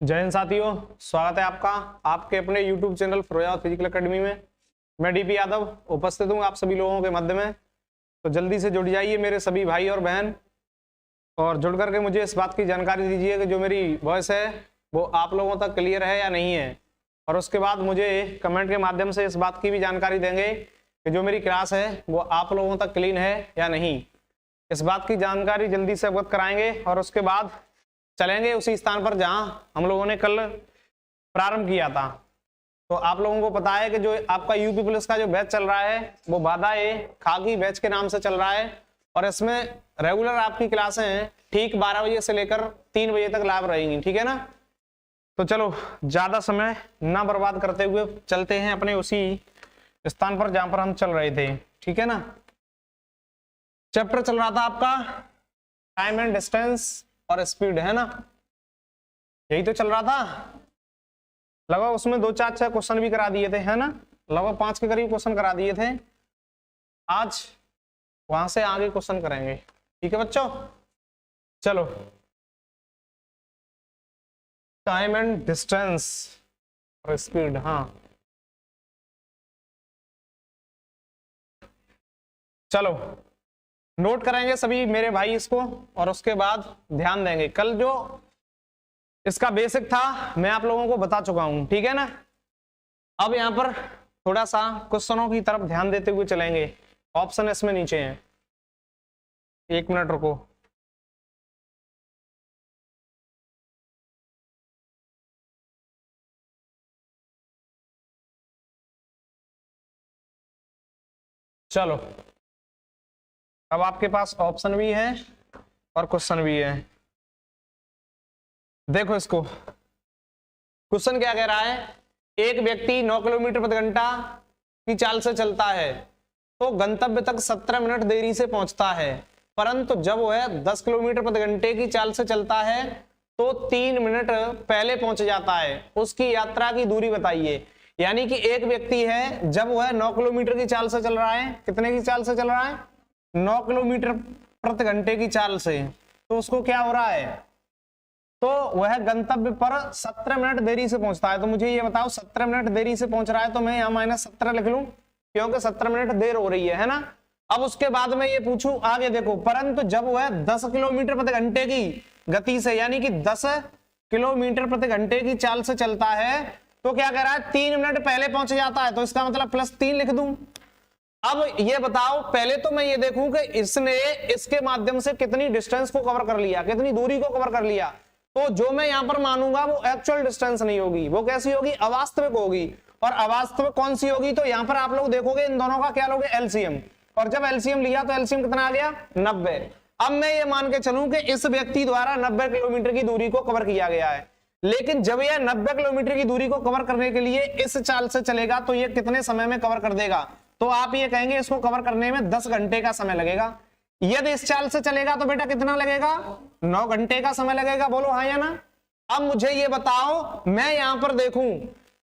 जय हिंद साथियों, स्वागत है आपका आपके अपने YouTube channel Firozabad physical academy में। मैं डीपी यादव उपस्थित हूँ आप सभी लोगों के मध्य में। तो जल्दी से जुड़ जाइए मेरे सभी भाई और बहन, और जुड़ करके मुझे इस बात की जानकारी दीजिए कि जो मेरी वॉइस है वो आप लोगों तक क्लियर है या नहीं है। और उसके बाद मुझे कमेंट के माध्यम से इस बात की भी जानकारी देंगे कि जो मेरी क्लास है वो आप लोगों तक क्लीन है या नहीं। इस बात की जानकारी जल्दी से अवगत कराएंगे और उसके बाद चलेंगे उसी स्थान पर जहां हम लोगों ने कल प्रारंभ किया था। तो आप लोगों को पता है कि जो आपका यूपी पुलिस का जो बैच चल रहा है वो बाधा ए खाकी बैच के नाम से चल रहा है, और इसमें रेगुलर आपकी क्लासें हैं ठीक 12 बजे से लेकर 3 बजे तक लाइव रहेंगी, ठीक है ना। तो चलो ज्यादा समय ना बर्बाद करते हुए चलते हैं अपने उसी स्थान पर जहां पर हम चल रहे थे, ठीक है ना। चैप्टर चल रहा था आपका टाइम एंड डिस्टेंस और स्पीड, है ना, यही तो चल रहा था। लगभग उसमें 2-4-6 क्वेश्चन भी करा दिए थे, है ना, लगभग 5 के करीब क्वेश्चन करा दिए थे। आज वहां से आगे क्वेश्चन करेंगे, ठीक है बच्चों। चलो, टाइम एंड डिस्टेंस और स्पीड, हाँ चलो नोट करेंगे सभी मेरे भाई इसको, और उसके बाद ध्यान देंगे। कल जो इसका बेसिक था मैं आप लोगों को बता चुका हूं, ठीक है ना। अब यहां पर थोड़ा सा क्वेश्चनों की तरफ ध्यान देते हुए चलेंगे। ऑप्शन इसमें नीचे हैं, 1 मिनट रुको। चलो, अब आपके पास ऑप्शन भी है और क्वेश्चन भी है। देखो इसको, क्वेश्चन क्या कह रहा है। एक व्यक्ति 9 किलोमीटर प्रति घंटा की चाल से चलता है तो गंतव्य तक 17 मिनट देरी से पहुंचता है, परंतु जब वह 10 किलोमीटर प्रति घंटे की चाल से चलता है तो 3 मिनट पहले पहुंच जाता है। उसकी यात्रा की दूरी बताइए। यानी कि एक व्यक्ति है, जब वह 9 किलोमीटर की चाल से चल रहा है, कितने की चाल से चल रहा है, 9 किलोमीटर प्रति घंटे की चाल से, तो उसको क्या हो रहा है, तो वह गंतव्य पर 17 मिनट देरी से पहुंचता है। तो मुझे ये बताओ 17 मिनट देरी से पहुंच रहा है, तो मैं यहाँ -17 लिख लूं क्योंकि 17 मिनट देर हो रही है ना। अब उसके बाद में ये पूछूं आगे, देखो, परंतु जब वह 10 किलोमीटर प्रति घंटे की गति से, यानी कि 10 किलोमीटर प्रति घंटे की चाल से चलता है, तो क्या कह रहा है, 3 मिनट पहले पहुंच जाता है। तो इसका मतलब +3 लिख दूं। अब ये बताओ, पहले तो मैं ये देखूं कि इसने इसके माध्यम से कितनी डिस्टेंस को कवर कर लिया, कितनी दूरी को कवर कर लिया। तो जो मैं यहां पर मानूंगा वो एक्चुअल डिस्टेंस नहीं होगी, वो कैसी होगी, अवास्तविक होगी। और अवास्तविक कौन सी होगी, तो यहां पर आप लोग देखोगे इन दोनों का क्या लोगे, एलसीएम। और जब एलसीएम लिया तो एलसीएम कितना आ गया, 90। अब मैं ये मान के चलूं कि इस व्यक्ति द्वारा 90 किलोमीटर की दूरी को कवर किया गया है, लेकिन जब यह 90 किलोमीटर की दूरी को कवर करने के लिए इस चाल से चलेगा तो ये कितने समय में कवर कर देगा, तो आप ये कहेंगे इसको कवर करने में 10 घंटे का समय लगेगा। यदि इस चाल से चलेगा तो बेटा कितना लगेगा, 9 घंटे का समय लगेगा। बोलो हाँ या ना। अब मुझे ये बताओ, मैं यहां पर देखूं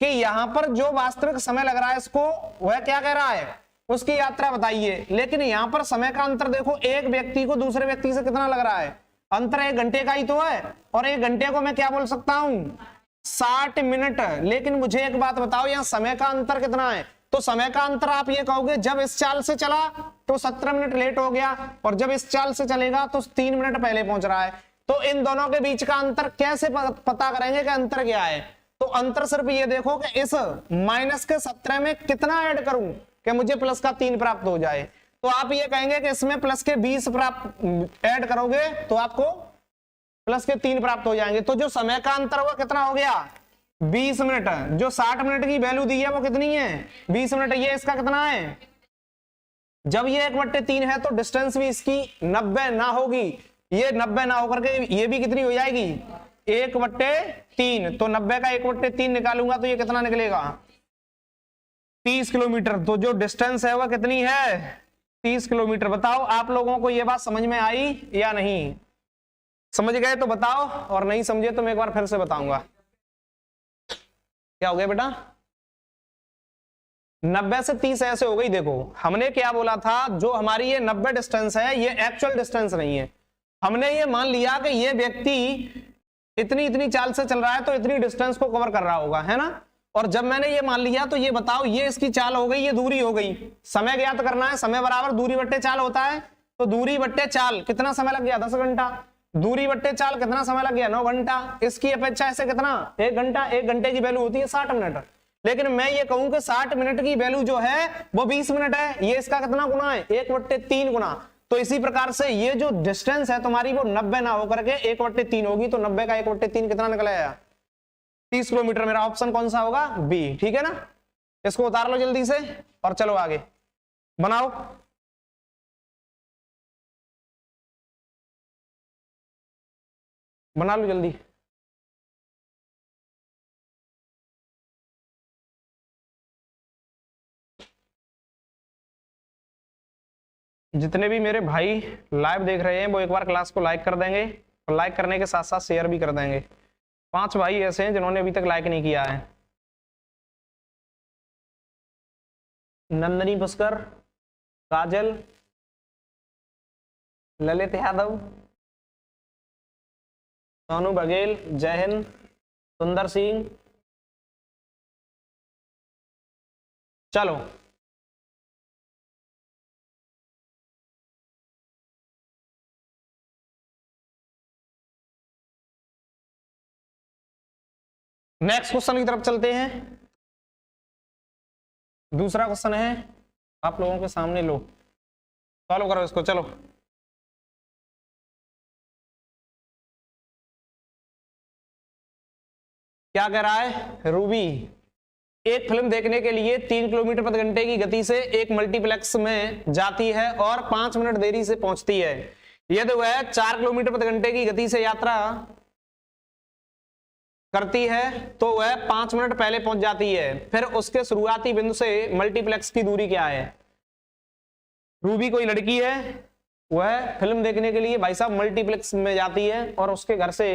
कि यहां पर जो वास्तविक समय लग रहा है इसको, वह क्या कह रहा है, उसकी यात्रा बताइए। लेकिन यहां पर समय का अंतर देखो, एक व्यक्ति को दूसरे व्यक्ति से कितना लग रहा है, अंतर 1 घंटे का ही तो है। और 1 घंटे को मैं क्या बोल सकता हूं, 60 मिनट। लेकिन मुझे एक बात बताओ, यहां समय का अंतर कितना है, तो समय का अंतर आप ये कहोगे जब इस चाल से चला तो 17 मिनट लेट हो गया, और जब इस चाल से चलेगा तो 3 मिनट पहले पहुंच रहा है। तो इन दोनों के बीच का अंतर कैसे पता करेंगे कि अंतर क्या है, तो अंतर सिर्फ ये देखो कि इस -17 में कितना ऐड करूं कि मुझे +3 प्राप्त हो जाए। तो आप ये कहेंगे कि इसमें +20 प्राप्त ऐड करोगे तो आपको +3 प्राप्त हो जाएंगे। तो जो समय का अंतर हुआ कितना हो गया, 20 मिनट। जो 60 मिनट की वैल्यू दी है वो कितनी है, 20 मिनट। ये इसका कितना है, जब ये 1/3 है तो डिस्टेंस भी इसकी 90 ना होगी, ये 90 ना होकर के ये भी कितनी हो जाएगी, 1/3। तो 90 का 1/3 निकालूंगा तो ये कितना निकलेगा, 30 किलोमीटर। तो जो डिस्टेंस है वह कितनी है, 30 किलोमीटर। बताओ आप लोगों को ये बात समझ में आई या नहीं, समझ गए तो बताओ, और नहीं समझे तो मैं एक बार फिर से बताऊंगा। क्या हो गया बेटा, 90 से 30 ऐसे हो गई। देखो हमने क्या बोला था, जो हमारी ये 90 डिस्टेंस है ये एक्चुअल डिस्टेंस नहीं है। हमने ये मान लिया कि ये व्यक्ति इतनी इतनी चाल से चल रहा है तो इतनी डिस्टेंस को कवर कर रहा होगा, है ना। और जब मैंने ये मान लिया तो ये बताओ, ये इसकी चाल हो गई, ये दूरी हो गई। समय ज्ञात करना है, समय बराबर दूरी बट्टे चाल होता है। तो दूरी बट्टे चाल कितना समय लग गया, 10 घंटा। दूरी बट्टे चाल कितना समय लग गया, 9 घंटा। इसकी अपेक्षा से कितना, 1 घंटा। 1 घंटे की वैल्यू होती है 60 मिनट। लेकिन मैं ये कहूं कि 60 मिनट की वैल्यू जो है वो 20 मिनट है। ये इसका कितना गुना है, 1/3 गुना। तो इसी प्रकार से ये जो डिस्टेंस है तुम्हारी वो 90 ना होकर के 1/3 होगी। तो 90 का 1/3 कितना निकल आया, 30 किलोमीटर। मेरा ऑप्शन कौन सा होगा, बी। ठीक है ना। इसको उतार लो जल्दी से और चलो आगे बनाओ। बना लो जल्दी। जितने भी मेरे भाई लाइव देख रहे हैं वो एक बार क्लास को लाइक कर देंगे, और लाइक करने के साथ साथ शेयर भी कर देंगे। 5 भाई ऐसे हैं जिन्होंने अभी तक लाइक नहीं किया है। नंदनी पुष्कर, काजल, ललित यादव, सोनू बघेल, जय हिंद, सुंदर सिंह। चलो नेक्स्ट क्वेश्चन की तरफ चलते हैं। दूसरा क्वेश्चन है आप लोगों के सामने, लो सॉल्व करो इसको। चलो क्या कह रहा है, रूबी एक फिल्म देखने के लिए 3 किलोमीटर प्रति घंटे की गति से एक मल्टीप्लेक्स में जाती है और 5 मिनट देरी से पहुंचती है। यदि वह 4 किलोमीटर प्रति घंटे की गति से यात्रा करती है तो वह 5 मिनट पहले पहुंच जाती है। फिर उसके शुरुआती बिंदु से मल्टीप्लेक्स की दूरी क्या है। रूबी कोई लड़की है, वह फिल्म देखने के लिए भाई साहब मल्टीप्लेक्स में जाती है और उसके घर से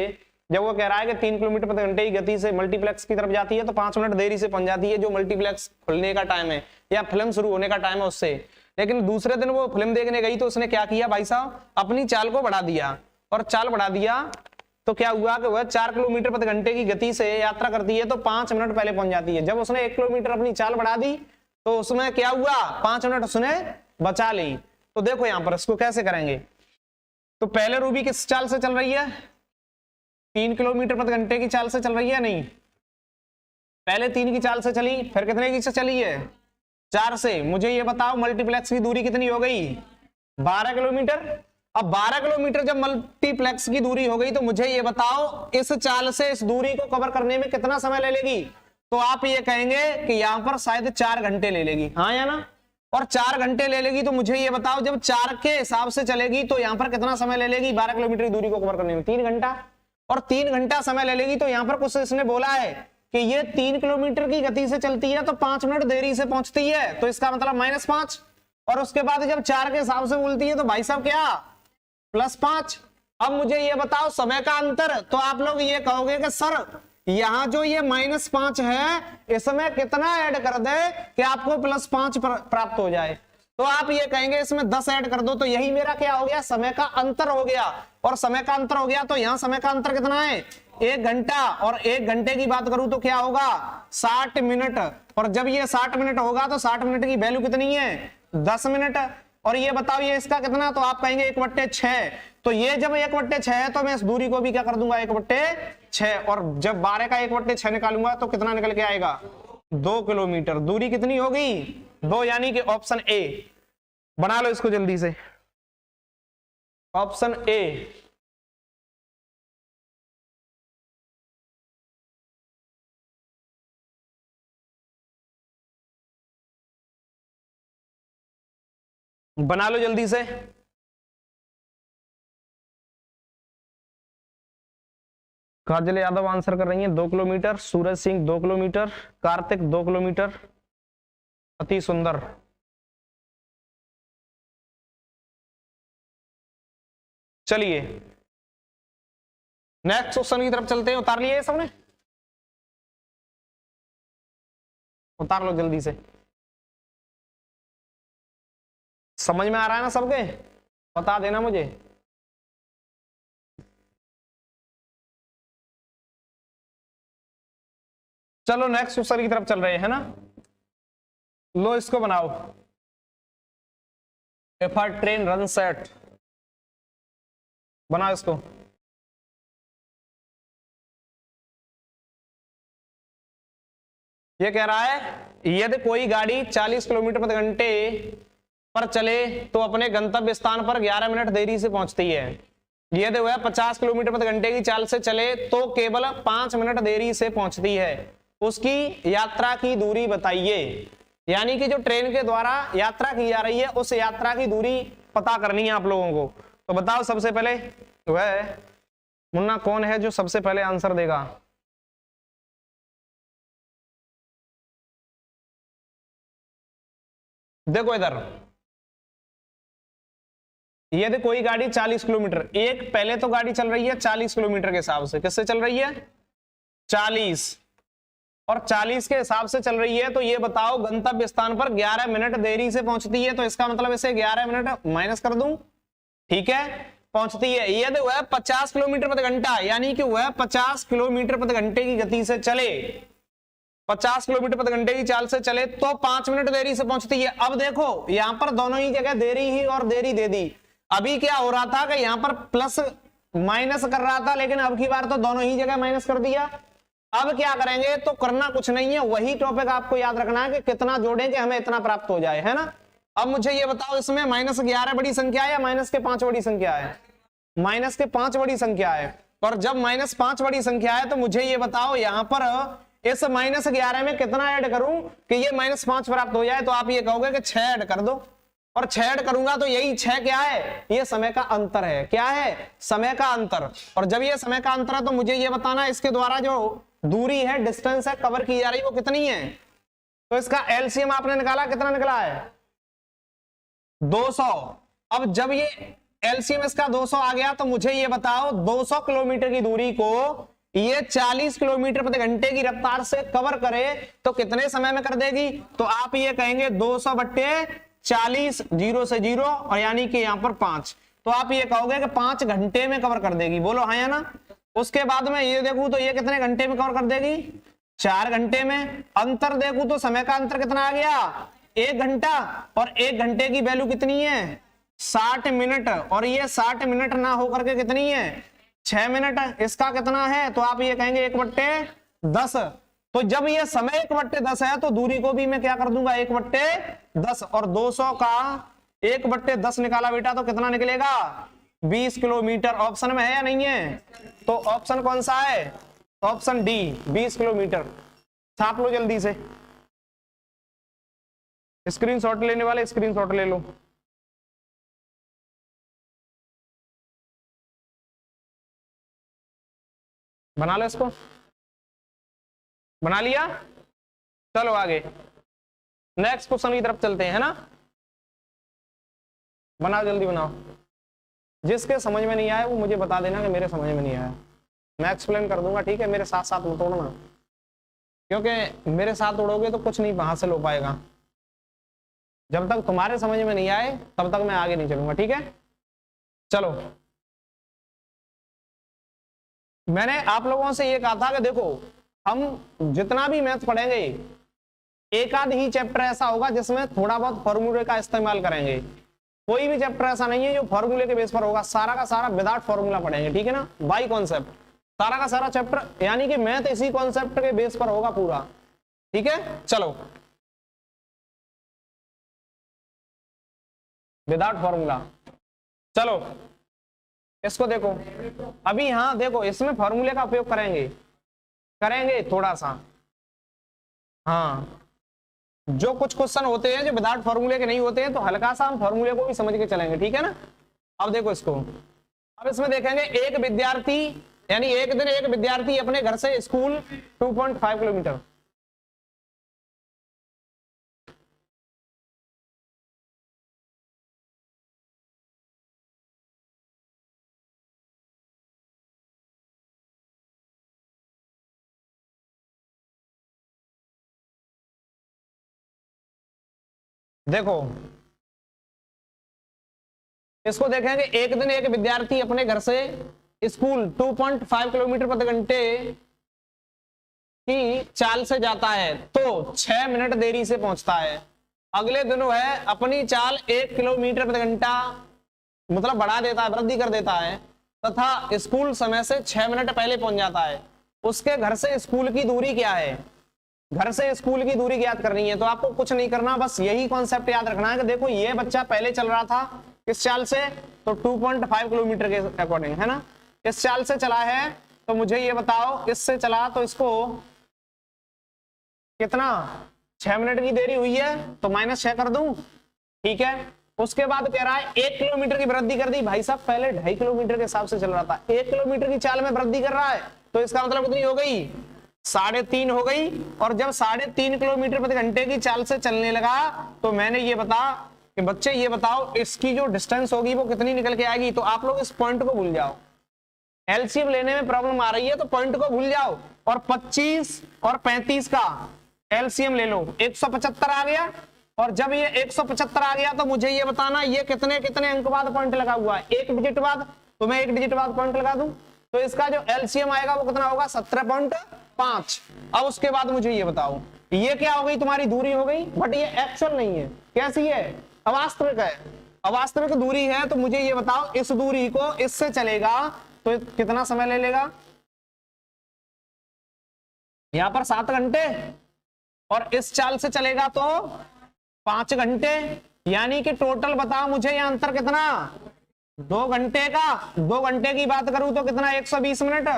जब वो कह रहा है कि 3 किलोमीटर प्रति घंटे की गति से मल्टीप्लेक्स की तरफ जाती है तो 5 मिनट देरी से पहुंच जाती है, जो मल्टीप्लेक्स खुलने का टाइम है या फिल्म शुरू होने का टाइम है उससे। लेकिन दूसरे दिन वो फिल्म देखने गई तो उसने क्या किया भाई साहब, अपनी चाल को बढ़ा दिया। और चाल बढ़ा दिया तो क्या हुआ कि वह 4 किलोमीटर प्रति घंटे की गति से यात्रा करती है तो 5 मिनट पहले पहुंच जाती है। जब उसने 1 किलोमीटर अपनी चाल बढ़ा दी तो उसमें क्या हुआ, 5 मिनट उसने बचा ली। तो देखो यहां पर इसको कैसे करेंगे। तो पहले रूबी किस चाल से चल रही है, 3 किलोमीटर प्रति घंटे की चाल से चल रही है। नहीं, पहले 3 की चाल से चली, फिर कितने की से चली है, 4 से। मुझे ये बताओ मल्टीप्लेक्स की दूरी कितनी हो गई, 12 किलोमीटर। अब 12 किलोमीटर जब मल्टीप्लेक्स की दूरी हो गई तो मुझे ये बताओ इस चाल से इस दूरी को कवर करने में कितना समय ले लेगी। तो आप ये कहेंगे कि यहां पर शायद 4 घंटे ले लेगी, हाँ या ना। और 4 घंटे ले लेगी तो मुझे ये बताओ जब 4 के हिसाब से चलेगी तो यहां पर कितना समय ले लेगी 12 किलोमीटर की दूरी को कवर करने में, 3 घंटा। और 3 घंटा समय ले लेगी तो यहां पर कुछ इसने बोला है कि ये 3 किलोमीटर की गति से चलती है तो 5 मिनट देरी से पहुंचती है, तो इसका मतलब -5। और उसके बाद जब 4 के हिसाब से बोलती है तो भाई साहब क्या, +5। अब मुझे ये बताओ समय का अंतर। तो आप लोग ये कहोगे कि सर यहां जो ये -5 है इसमें कितना ऐड कर दे कि आपको +5 प्राप्त हो जाए। तो आप ये कहेंगे इसमें 10 ऐड कर दो, तो यही मेरा क्या हो गया, समय का अंतर हो गया। और समय का अंतर हो गया तो यहां समय का अंतर कितना है, 1 घंटा। और 1 घंटे की बात करूं तो क्या होगा, 60 मिनट। और जब ये 60 मिनट होगा तो 60 मिनट की वैल्यू कितनी है, 10 मिनट। और ये बताओ ये इसका कितना, तो आप कहेंगे 1/6। तो ये जब 1/6 है तो मैं इस दूरी को भी क्या कर दूंगा, 1/6। और जब 12 का 1/6 निकालूंगा तो कितना निकल के आएगा, 2 किलोमीटर। दूरी कितनी होगी, 2, यानी कि ऑप्शन ए। बना लो इसको जल्दी से, ऑप्शन ए। बना लो जल्दी से। काजल यादव आंसर कर रही हैं 2 kilometre, Suraj Singh 2 kilometre, Kartik 2 kilometre, अति सुंदर। चलिए नेक्स्ट क्वेश्चन की तरफ चलते हैं। उतार लिए सबने, उतार लो जल्दी से। समझ में आ रहा है ना सबके, बता देना मुझे। चलो नेक्स्ट क्वेश्चन की तरफ चल रहे हैं ना। लो इसको बनाओ, if a train run set, बनाओ इसको। ये कह रहा है यदि कोई गाड़ी 40 किलोमीटर प्रति घंटे पर चले तो अपने गंतव्य स्थान पर 11 मिनट देरी से पहुंचती है। यदि वह 50 किलोमीटर प्रति घंटे की चाल से चले तो केवल 5 मिनट देरी से पहुंचती है। उसकी यात्रा की दूरी बताइए। यानी कि जो ट्रेन के द्वारा यात्रा की जा रही है उस यात्रा की दूरी पता करनी है आप लोगों को। तो बताओ सबसे पहले वह मुन्ना कौन है जो सबसे पहले आंसर देगा। देखो इधर, यदि कोई गाड़ी 40 किलोमीटर, एक पहले तो गाड़ी चल रही है 40 किलोमीटर के हिसाब से, किससे चल रही है 40, और 40 के हिसाब से चल रही है, तो ये बताओ गंतव्य स्थान पर 11 मिनट देरी से पहुंचती है। तो इसका मतलब इसे 11 मिनट माइनस कर दूं, ठीक है, पहुंचती है। यदि वह 50 किलोमीटर प्रति घंटा, यानी कि वह 50 किलोमीटर प्रति घंटे की गति से चले, 50 किलोमीटर प्रति घंटे की चाल से चले तो 5 मिनट देरी से पहुंचती है। अब देखो यहां पर दोनों ही जगह देरी ही और देरी दे दी। अभी क्या हो रहा था कि यहां पर प्लस माइनस कर रहा था, लेकिन अब की बार तो दोनों ही जगह माइनस कर दिया। अब क्या करेंगे, तो करना कुछ नहीं है, वही टॉपिक आपको याद रखना है कि कितना जोड़ें कि हमें इतना प्राप्त हो जाए, है ना। अब मुझे ये बताओ इसमें -11 बड़ी संख्या है या -5 बड़ी संख्या है? -5 बड़ी संख्या है। और जब -5 बड़ी संख्या है तो मुझे ये बताओ यहां पर इस -11 में कितना ऐड करूं कि ये -5 प्राप्त हो जाए। तो आप ये कहोगे कि 6 ऐड कर दो, और 6 ऐड करूंगा तो यही 6 क्या है, ये समय का अंतर है। क्या है, समय का अंतर। और जब ये समय का अंतर है तो मुझे ये बताना इसके द्वारा जो दूरी है, डिस्टेंस है कवर की जा रही है, वो कितनी है। तो इसका एलसीएम आपने निकाला, कितना निकला है 200। अब जब ये एलसीएम इसका 200 आ गया तो मुझे ये बताओ 200 किलोमीटर की दूरी को ये 40 किलोमीटर प्रति घंटे की रफ्तार से कवर करे तो कितने समय में कर देगी। तो आप ये कहेंगे 200/40, 0 से 0, और यानी कि यहां पर 5। तो आप ये कहोगे कि 5 घंटे में कवर कर देगी। बोलो हाँ या ना। उसके बाद में ये देखूं तो ये कितने घंटे में कवर कर देगी, 4 घंटे में। अंतर देखूं तो समय का अंतर कितना आ गया, 1 घंटा, और 1 घंटे की वैल्यू कितनी है 60 मिनट, और ये 60 मिनट ना होकर के कितनी है 6 मिनट। इसका कितना है, तो आप ये कहेंगे 1/10। तो जब ये समय 1/10 है तो दूरी को भी मैं क्या कर दूंगा 1/10, और 200 का 1/10 निकाला बेटा तो कितना निकलेगा 20 किलोमीटर। ऑप्शन में है या नहीं है, तो ऑप्शन कौन सा है, ऑप्शन डी 20 किलोमीटर। छाप लो जल्दी से, स्क्रीनशॉट लेने वाले स्क्रीनशॉट ले लो। बना लो इसको, बना लिया। चलो आगे नेक्स्ट क्वेश्चन की तरफ चलते हैं ना। बनाओ जल्दी बनाओ, जिसके समझ में नहीं आया वो मुझे बता देना कि मेरे समझ में नहीं आया, मैं एक्सप्लेन कर दूंगा, ठीक है। मेरे साथ साथ मत उड़ना, क्योंकि मेरे साथ उड़ोगे तो कुछ नहीं हासिल हो पाएगा। जब तक तुम्हारे समझ में नहीं आए तब तक मैं आगे नहीं चलूंगा, ठीक है। चलो, मैंने आप लोगों से ये कहा था कि देखो हम जितना भी मैथ पढ़ेंगे एक आध ही चैप्टर ऐसा होगा जिसमें थोड़ा बहुत फॉर्मूले का इस्तेमाल करेंगे। कोई भी चैप्टर ऐसा नहीं है जो फॉर्मूले के बेस पर होगा, सारा का सारा विदाउट फॉर्मूला पढ़ेंगे, ठीक है ना, बाई कॉन्सेप्ट। सारा का सारा चैप्टर यानी कि मैथ इसी कॉन्सेप्ट के बेस पर होगा पूरा, ठीक है। चलो, विदाउट फॉर्मूला। चलो इसको देखो, अभी हाँ देखो इसमें फॉर्मूले का उपयोग करेंगे थोड़ा सा। हाँ, जो कुछ क्वेश्चन होते हैं जो विदाउट फॉर्मूले के नहीं होते हैं तो हल्का सा हम फॉर्मूले को भी समझ के चलेंगे, ठीक है ना। अब देखो इसको, अब इसमें देखेंगे एक विद्यार्थी, यानी एक दिन एक विद्यार्थी अपने घर से स्कूल 2.5 किलोमीटर, देखो इसको देखेंगे एक दिन एक विद्यार्थी अपने घर से स्कूल 2.5 किलोमीटर प्रति घंटे की चाल से जाता है तो 6 मिनट देरी से पहुंचता है। अगले दिन वह अपनी चाल 1 किलोमीटर प्रति घंटा मतलब बढ़ा देता है, वृद्धि कर देता है तथा स्कूल समय से 6 मिनट पहले पहुंच जाता है। उसके घर से स्कूल की दूरी क्या है? घर से स्कूल की दूरी याद करनी है। तो आपको कुछ नहीं करना, बस यही कॉन्सेप्ट याद रखना है कि देखो ये बच्चा पहले चल रहा था किस चाल से, तो 2.5 किलोमीटर के अकॉर्डिंग, है ना। इस चाल से चला है तो मुझे ये बताओ इससे चला तो इसको कितना 6 मिनट की देरी हुई है तो -6 कर दूं, ठीक है। उसके बाद कह रहा है 1 किलोमीटर की वृद्धि कर दी। भाई साहब पहले 2.5 किलोमीटर के हिसाब से चल रहा था, 1 किलोमीटर की चाल में वृद्धि कर रहा है तो इसका मतलब कितनी हो गई? 3.5 हो गई। और जब 3.5 किलोमीटर प्रति घंटे की चाल से चलने लगा तो मैंने ये बता कि बच्चे ये बताओ इसकी जो डिस्टेंस होगी वो कितनी निकल के आएगी। तो आप लोग इस पॉइंट को भूल जाओ, एलसीएम लेने में प्रॉब्लम आ रही है तो पॉइंट को भूल जाओ और 25 और 35 का एलसीएम ले लो, 175 आ गया। और जब ये 175 आ गया तो मुझे ये बताना ये कितने कितने अंक बाद पॉइंट लगा हुआ है, 1 डिजिट बाद, तो मैं 1 डिजिट बाद पॉइंट लगा दूं तो इसका जो एलसीएम आएगा वो कितना होगा? 17.5। अब उसके बाद मुझे ये बताओ ये क्या हो गई? तुम्हारी दूरी हो गई, बट ये एक्चुअल नहीं है, कैसी है? अवास्तविक है। अवास्तविक दूरी है तो मुझे ये बताओ इस दूरी को इससे चलेगा तो कितना समय ले लेगा? यहां पर 7 घंटे और इस चाल से चलेगा तो 5 घंटे, यानी कि टोटल बताओ मुझे यह अंतर कितना? 2 घंटे का। 2 घंटे की बात करूं तो कितना? 120 मिनट।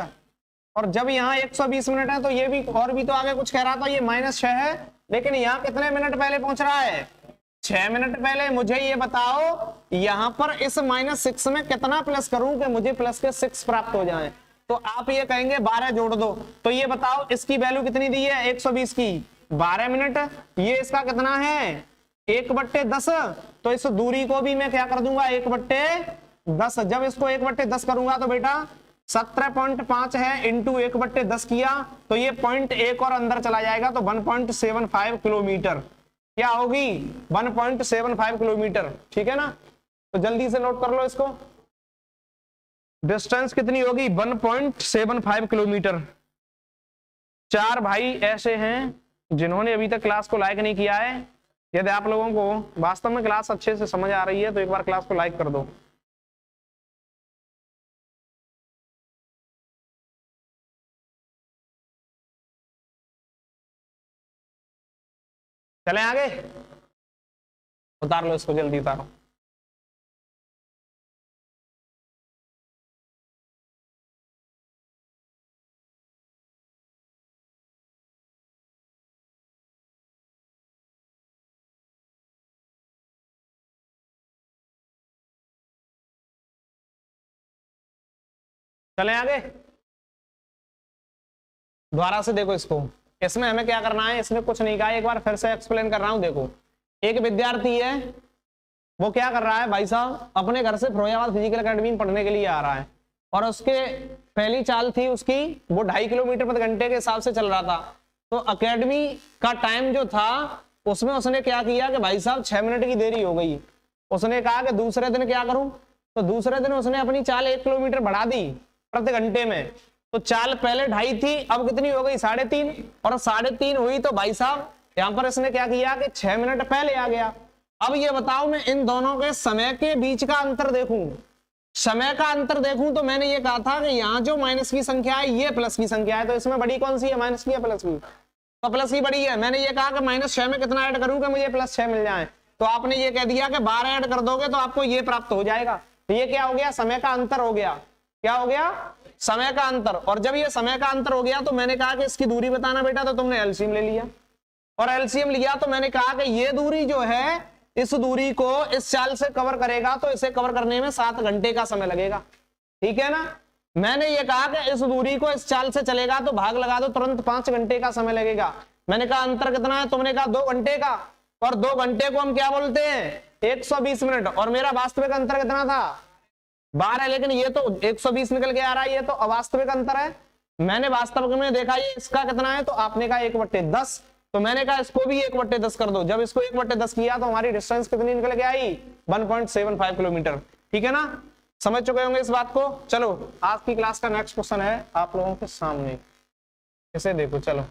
और जब यहाँ 120 मिनट है तो ये भी और भी तो आगे कुछ कह रहा था, ये -6 है, लेकिन यहाँ कितने मिनट पहले पहुंच रहा है? 6 मिनट पहले। मुझे ये बताओ यहाँ पर इस -6 में कितना प्लस करूं कि मुझे प्लस के 6 प्राप्त हो जाए? तो आप ये कहेंगे 12 जोड़ दो। तो ये बताओ इसकी वैल्यू कितनी दी है 120 की? 12 मिनट। ये इसका कितना है? 1/10। तो इस दूरी को भी मैं क्या कर दूंगा? 1/10। जब इसको 1/10 करूंगा तो बेटा 17.5 है इंटू 1/10 किया तो ये 0.1 और अंदर चला जाएगा तो 1.75 किलोमीटर क्या होगी? 1.75 किलोमीटर, ठीक है ना। तो जल्दी से नोट कर लो इसको, डिस्टेंस कितनी होगी? 1.75 किलोमीटर। 4 भाई ऐसे हैं जिन्होंने अभी तक क्लास को लाइक नहीं किया है। यदि आप लोगों को वास्तव में क्लास अच्छे से समझ आ रही है तो एक बार क्लास को लाइक कर दो। चलें आगे, उतार लो इसको, जल्दी उतारो। चलें आगे, दोबारा से देखो इसको। इसमें हमें क्या करना है? इसमें कुछ नहीं कहा, एक बार फिर से एक्सप्लेन कर रहा हूं। देखो एक विद्यार्थी है, वो क्या कर रहा है भाई साहब? अपने घर से फिरोजाबाद फिजिकल एकेडमी में पढ़ने के लिए आ रहा है और उसके पहली चाल थी उसकी वो 2.5 किलोमीटर प्रति घंटे के हिसाब से चल रहा था। तो एकेडमी का टाइम जो था उसमें उसने क्या किया कि भाई साहब 6 मिनट की देरी हो गई। उसने कहा कि दूसरे दिन क्या करूं? तो दूसरे दिन उसने अपनी चाल 1 किलोमीटर बढ़ा दी प्रति घंटे में। तो चाल पहले 2.5 थी, अब कितनी हो गई? 3.5। और 3.5 हुई तो भाई साहब यहां पर इसने क्या किया कि 6 मिनट पहले आ गया। अब ये बताओ मैं इन दोनों के समय के बीच का अंतर देखूं, समय का अंतर देखूं तो मैंने ये कहा था कि यहाँ जो माइनस की संख्या है ये प्लस की संख्या है, तो इसमें बड़ी कौन सी है? माइनस की या प्लस की? तो प्लस की बड़ी है। मैंने ये कहा कि -6 में कितना ऐड करूं कि मुझे +6 मिल जाए, तो आपने ये कह दिया कि 12 ऐड कर दोगे तो आपको ये प्राप्त हो जाएगा। तो ये क्या हो गया? समय का अंतर हो गया। क्या हो गया? समय का अंतर। और जब ये समय का अंतर हो गया तो मैंने कहा कि इसकी दूरी बताना बेटा, तो तुमने एलसीएम ले लिया और एलसीएम लिया तो मैंने कहा कि ये दूरी जो है इस दूरी को इस चाल से कवर करेगा तो इसे कवर करने में 7 घंटे का समय लगेगा, ठीक है ना। मैंने ये कहा कि इस दूरी को इस चाल से चलेगा तो भाग लगा दो, तुरंत 5 घंटे का समय लगेगा। मैंने कहा अंतर कितना है? तुमने कहा 2 घंटे का, और 2 घंटे को हम क्या बोलते हैं? 120 मिनट। और मेरा वास्तविक अंतर कितना था? 12, लेकिन ये तो 120 निकल के आ रहा है, ये तो अवास्तविक अंतर है। मैंने वास्तविक में देखा ये इसका कितना है, तो आपने कहा 1/10, तो मैंने कहा इसको भी 1/10 कर दो। जब इसको 1/10 किया तो हमारी डिस्टेंस कितनी निकल के आई? 1.75 किलोमीटर, ठीक है ना। समझ चुके होंगे इस बात को। चलो आज की क्लास का नेक्स्ट क्वेश्चन है आप लोगों के सामने। इसे देखो, चलो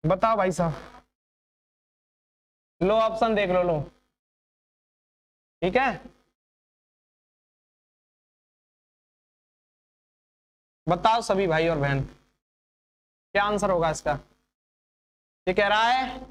बताओ भाई साहब, लो ऑप्शन देख लो, लो ठीक है, बताओ सभी भाई और बहन क्या आंसर होगा इसका। ये कह रहा है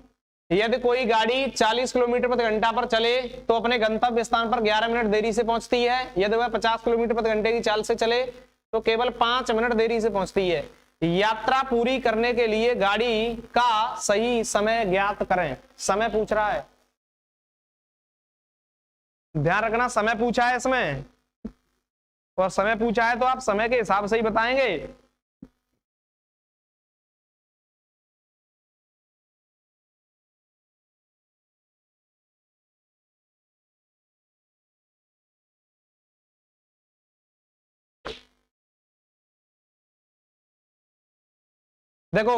यदि कोई गाड़ी 40 किलोमीटर प्रति घंटा पर चले तो अपने गंतव्य स्थान पर 11 मिनट देरी से पहुंचती है। यदि वह 50 किलोमीटर प्रति घंटे की चाल से चले तो केवल 5 मिनट देरी से पहुंचती है। यात्रा पूरी करने के लिए गाड़ी का सही समय ज्ञात करें। समय पूछ रहा है, ध्यान रखना समय पूछा है इसमें, और समय पूछा है तो आप समय के हिसाब से ही बताएंगे। देखो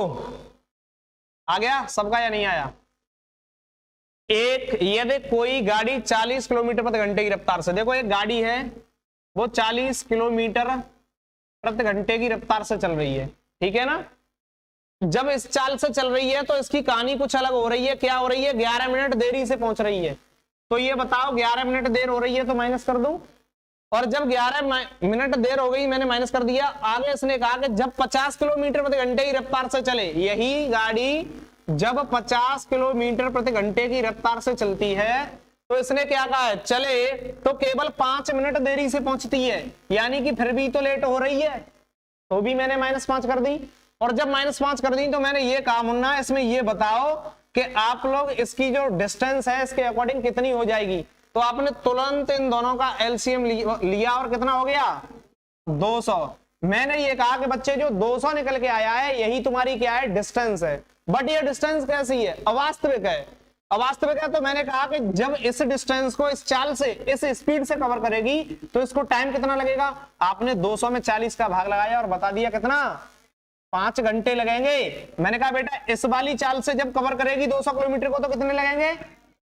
आ गया सबका या नहीं आया। एक, यदि कोई गाड़ी 40 किलोमीटर प्रति घंटे की रफ्तार से, देखो एक गाड़ी है वो 40 किलोमीटर प्रति घंटे की रफ्तार से चल रही है, ठीक है ना। जब इस चाल से चल रही है तो इसकी कहानी कुछ अलग हो रही है। क्या हो रही है? 11 मिनट देरी से पहुंच रही है। तो ये बताओ 11 मिनट देर हो रही है तो माइनस कर दूं, और जब 11 मिनट देर हो गई मैंने माइनस कर दिया। आगे इसने कहा कि जब 50 किलोमीटर प्रति घंटे की रफ्तार से चले, यही गाड़ी जब 50 किलोमीटर प्रति घंटे की रफ्तार से चलती है तो इसने क्या कहा है? चले तो केवल 5 मिनट देरी से पहुंचती है, यानी कि फिर भी तो लेट हो रही है, तो भी मैंने -5 कर दी। और जब -5 कर दी तो मैंने ये कहा मुन्ना इसमें ये बताओ कि आप लोग इसकी जो डिस्टेंस है इसके अकॉर्डिंग कितनी हो जाएगी। तो आपने तुरंत इन दोनों का एलसीएम लिया और कितना हो गया? 200। मैंने ये कहा कि बच्चे जो 200 निकल के आया है यही तुम्हारी क्या है? डिस्टेंस है। बट ये डिस्टेंस कैसी है? अवास्तविक है। अवास्तविक है तो मैंने कहा कि जब इस डिस्टेंस को इस चाल से, इस स्पीड से कवर करेगी तो इसको टाइम कितना लगेगा? आपने 200 में 40 का भाग लगाया और बता दिया कितना? 5 घंटे लगेंगे। मैंने कहा बेटा इस वाली चाल से जब कवर करेगी 200 किलोमीटर को तो कितने लगेंगे?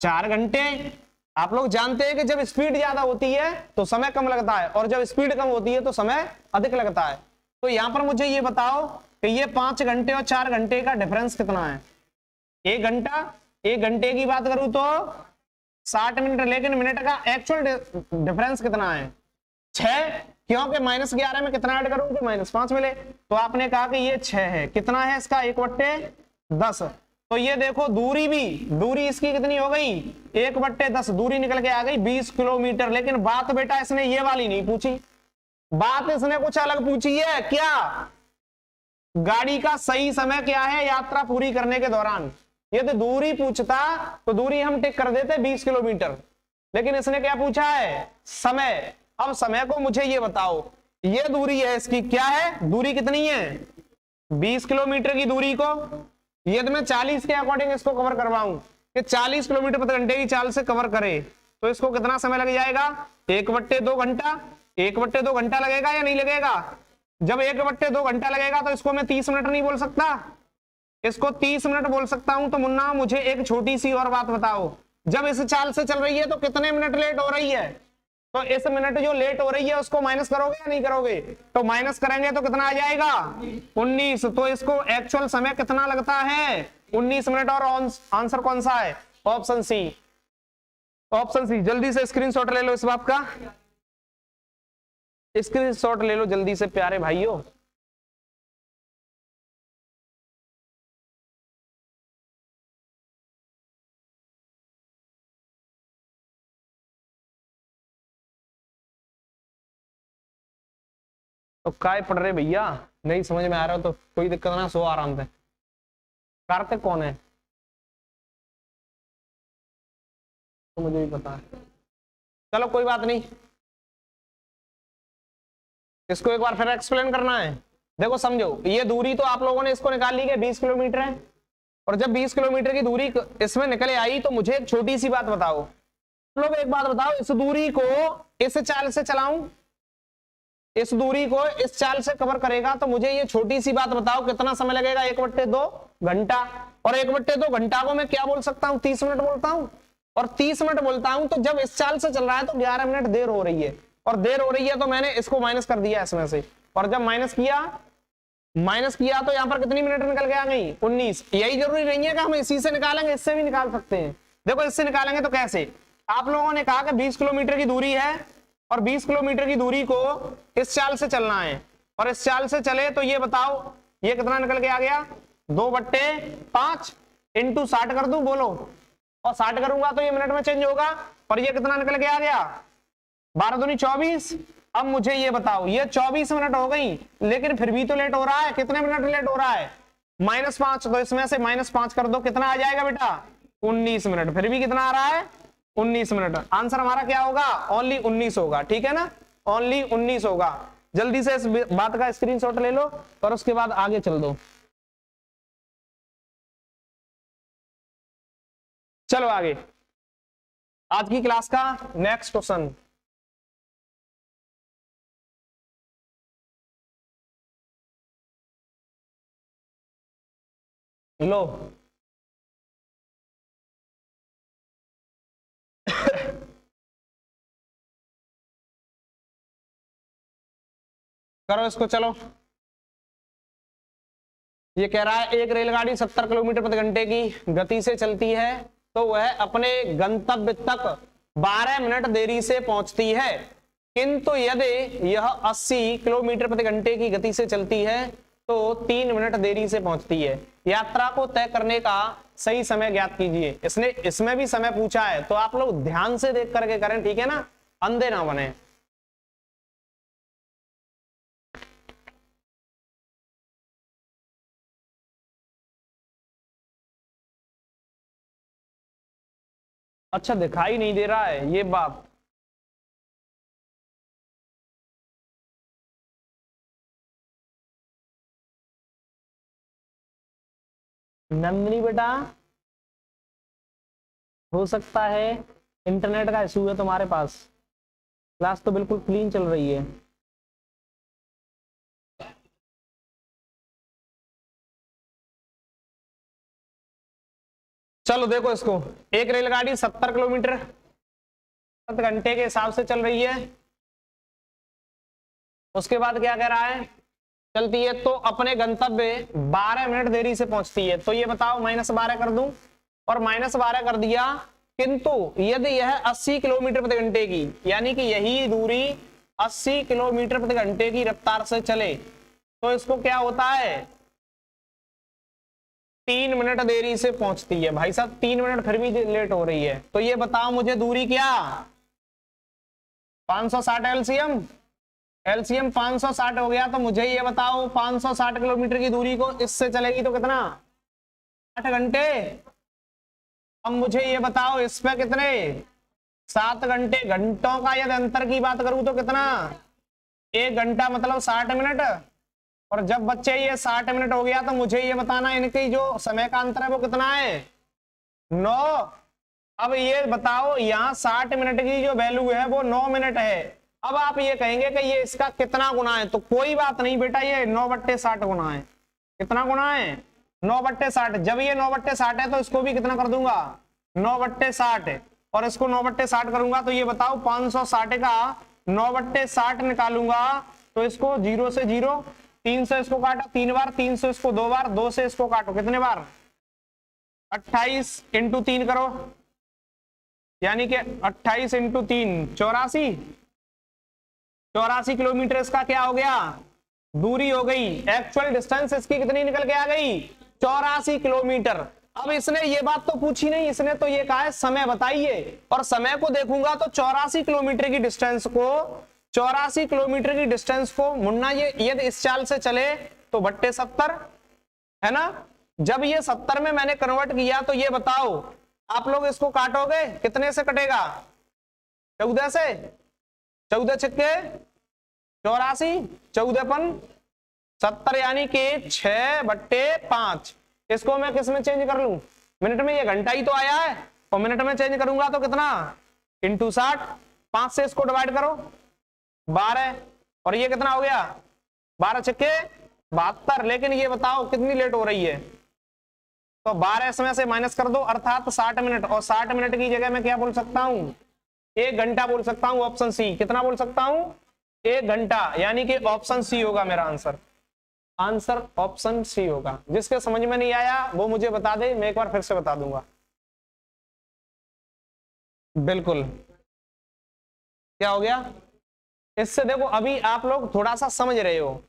4 घंटे। आप लोग जानते हैं कि जब स्पीड ज्यादा होती है तो समय कम लगता है, और जब स्पीड कम होती है तो समय अधिक लगता है। तो यहां पर मुझे ये बताओ कि ये 5 घंटे और 4 घंटे का डिफरेंस कितना है? 1 घंटा। 1 घंटे की बात करूं तो 60 मिनट, लेकिन मिनट का एक्चुअल डिफरेंस कितना है? 6, क्योंकि -11 में कितना ऐड करूं कि -5 मिले। तो आपने कहा कि ये 6 है। कितना है इसका? 1/10। तो ये देखो दूरी भी, दूरी इसकी कितनी हो गई? 1/10 दूरी निकल के आ गई 20 किलोमीटर। लेकिन बात बेटा इसने ये वाली नहीं पूछी, बात इसने कुछ अलग पूछी है। क्या? गाड़ी का सही समय क्या है यात्रा पूरी करने के दौरान। यदि दूरी पूछता तो दूरी हम टिक कर देते 20 किलोमीटर, लेकिन इसने क्या पूछा है? समय। अब समय को मुझे ये बताओ, ये दूरी है इसकी, क्या है? दूरी कितनी है? 20 किलोमीटर की दूरी को यदि मैं 40 के अकॉर्डिंग इसको कवर करवाऊं कि 40 किलोमीटर प्रति घंटे की चाल से कवर करे तो इसको कितना समय लग जाएगा? 1/2 घंटा। 1/2 घंटा लगेगा या नहीं लगेगा? जब 1/2 घंटा लगेगा तो इसको मैं 30 मिनट नहीं बोल सकता? इसको 30 मिनट बोल सकता हूं। तो मुन्ना मुझे एक छोटी सी और बात बताओ, जब इस चाल से चल रही है तो कितने मिनट लेट हो रही है? तो इस मिनट जो लेट हो रही है उसको माइनस करोगे या नहीं करोगे? तो माइनस करेंगे तो कितना आ जाएगा? 19। तो इसको एक्चुअल समय कितना लगता है? 19 मिनट। और आंसर कौन सा है? Option C. Option C. जल्दी से स्क्रीनशॉट ले लो इस बात का, स्क्रीनशॉट ले लो जल्दी से प्यारे भाइयों। तो काय पढ़ रहे भैया? नहीं समझ में आ रहा हो तो कोई दिक्कत ना, सो आराम से। कार्तिक कौन है? तो मुझे भी पता है। चलो कोई बात नहीं, इसको एक बार फिर एक्सप्लेन करना है। देखो समझो, ये दूरी तो आप लोगों ने इसको निकाल ली है 20 किलोमीटर है, और जब 20 किलोमीटर की दूरी इसमें निकले आई तो मुझे एक छोटी सी बात बताओ। आप लोग एक बात बताओ, इस दूरी को इस चाल से चलाऊं, इस दूरी को इस चाल से कवर करेगा तो मुझे ये छोटी सी बात बताओ कितना समय लगेगा? 1/2 घंटा। और 1/2 घंटा को मैं क्या बोल सकता हूँ? 30 मिनट बोलता हूँ। और 30 मिनट बोलता हूं तो जब इस चाल से चल रहा है तो 11 मिनट देर हो रही है, और देर हो रही है तो मैंने इसको माइनस कर दिया इसमें से, और जब माइनस किया माइनस किया तो यहाँ पर कितनी मिनट निकल के आ गई 19। यही जरूरी नहीं है कि हम इसी से निकालेंगे, इससे भी निकाल सकते हैं। देखो इससे निकालेंगे तो कैसे, आप लोगों ने कहा कि 20 किलोमीटर की दूरी है और 20 किलोमीटर की दूरी को इस चाल से चलना है और इस चाल से चले तो ये बताओ ये कितना निकल के आ गया 2/5 इंटू 60 कर दूं, बोलो, और 60 करूंगा तो ये मिनट में चेंज होगा और ये कितना निकल के आ गया 12 दूनी 24। अब मुझे ये बताओ ये 24 मिनट हो गई लेकिन फिर भी तो लेट हो रहा है, कितने मिनट लेट हो रहा है -5, तो इसमें से -5 कर दो, कितना आ जाएगा बेटा 19 मिनट। फिर भी कितना आ रहा है 19 मिनट। आंसर हमारा क्या होगा ओनली 19 होगा, ठीक है ना, ओनली 19 होगा। जल्दी से इस बात का स्क्रीनशॉट ले लो और उसके बाद आगे चल दो। चलो आगे आज की क्लास का नेक्स्ट क्वेश्चन। लो करो इसको, चलो। ये कह रहा है एक रेलगाड़ी 70 किलोमीटर प्रति घंटे की गति से चलती है तो वह अपने गंतव्य तक 12 मिनट देरी से पहुंचती है, किंतु यदि यह 80 किलोमीटर प्रति घंटे की गति से चलती है तो 3 मिनट देरी से पहुंचती है। यात्रा को तय करने का सही समय ज्ञात कीजिए। इसने इसमें भी समय पूछा है तो आप लोग ध्यान से देख करके करें, ठीक है ना, अंधे ना बने। अच्छा दिखाई नहीं दे रहा है ये बात, नंदनी बेटा हो सकता है इंटरनेट का इशू है तुम्हारे पास, क्लास तो बिल्कुल क्लीन चल रही है। चलो देखो इसको, एक रेलगाड़ी 70 किलोमीटर प्रति घंटे के हिसाब से चल रही है, उसके बाद क्या कह रहा है चलती है तो अपने गंतव्य 12 मिनट देरी से पहुंचती है। तो ये बताओ -12 कर दूं और -12 कर दिया, किंतु यदि यह 80 किलोमीटर प्रति घंटे की, यानी कि यही दूरी 80 किलोमीटर प्रति घंटे की रफ्तार से चले तो इसको क्या होता है 3 मिनट देरी से पहुंचती है। भाई साहब 3 मिनट फिर भी लेट हो रही है, तो ये बताओ मुझे दूरी क्या 560 एलसीएम 560 हो गया, तो मुझे ये बताओ 560 किलोमीटर की दूरी को इससे चलेगी तो कितना 8 घंटे। अब मुझे ये बताओ इस पे कितने 7 घंटे, घंटों का यदि अंतर की बात करूं तो कितना 1 घंटा मतलब 60 मिनट, और जब बच्चे ये 60 मिनट हो गया तो मुझे ये बताना इनकी जो समय का अंतर है वो कितना है 9। अब ये बताओ यहाँ 60 मिनट की जो वैल्यू है वो 9 मिनट है। अब आप ये कहेंगे कि ये इसका कितना गुना है, तो कोई बात नहीं बेटा, ये 9/60 गुना है। कितना गुना है 9/60। जब ये 9/60 है तो इसको भी कितना कर दूंगा 9/60, और इसको 9/60 करूंगा तो ये बताओ 560 का 9/60 निकालूंगा तो इसको 0 से 0, 3 से इसको काटा 3 बार, 3 से इसको 2 बार, 2 से इसको काटो कितने बार 28 इंटू 3 करो, यानी कि 28 इंटू 3 84 किलोमीटर इसका क्या हो गया दूरी हो गई। एक्चुअल डिस्टेंस इसकी कितनी निकल के आ गई 84 किलोमीटर। अब इसने ये बात तो पूछी नहीं, इसने तो ये कहा है समय बताइए, और समय को देखूंगा तो 84 किलोमीटर की डिस्टेंस को 84 किलोमीटर की डिस्टेंस को मुन्ना ये यदि इस चाल से चले तो बट्टे 70 है ना। जब ये 70 में मैंने कन्वर्ट किया तो ये बताओ आप लोग इसको काटोगे कितने से कटेगा 14 से, 14 छक्के 84, 14 70 यानी कि 6/5। इसको मैं किस में चेंज कर लूं मिनट में, ये घंटा ही तो आया है, और मिनट में चेंज करूंगा तो कितना इंटू 60, 5 से इसको डिवाइड करो 12, और ये कितना हो गया 12 छक्के 72। लेकिन ये बताओ कितनी लेट हो रही है, तो 12 इसमें से माइनस कर दो, अर्थात 60 मिनट, और 60 मिनट की जगह मैं क्या बोल सकता हूं 1 घंटा बोल सकता हूं। ऑप्शन सी, कितना बोल सकता हूं 1 घंटा, यानी कि ऑप्शन सी होगा मेरा आंसर। आंसर ऑप्शन सी होगा। जिसके समझ में नहीं आया वो मुझे बता दे, मैं एक बार फिर से बता दूंगा। बिल्कुल, क्या हो गया? इससे देखो अभी आप लोग थोड़ा सा समझ रहे हो,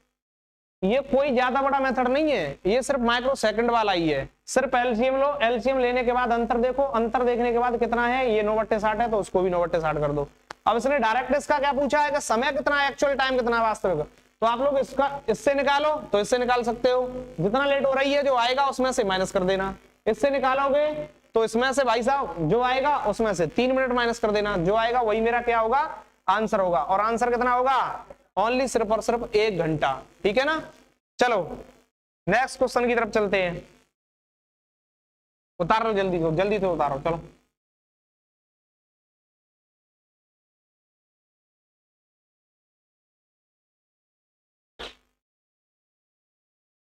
ये कोई ज्यादा बड़ा मेथड नहीं है, ये सिर्फ माइक्रो सेकंड वाला ही है। सिर्फ एलसीएम लो, एलसीएम लेने के बाद अंतर देखो, अंतर देखने के बाद कितना है, ये 9/60 है तो उसको भी 9/60 कर दो। अब इसने डायरेक्ट इसका क्या पूछा है कि समय कितना है, एक्चुअल टाइम कितना है वास्तविक, तो आप लोग इसका इससे निकालो तो इससे निकाल सकते हो। जितना लेट हो रही है जो आएगा उसमें से माइनस कर देना, इससे निकालोगे तो इसमें से भाई साहब जो आएगा उसमें से 3 मिनट माइनस कर देना, जो आएगा वही मेरा क्या होगा, आंसर होगा। और आंसर कितना होगा, ओनली सिर्फ और सिर्फ 1 घंटा। ठीक है ना। चलो नेक्स्ट क्वेश्चन की तरफ चलते हैं। उतार लो जल्दी से उतारो, चलो।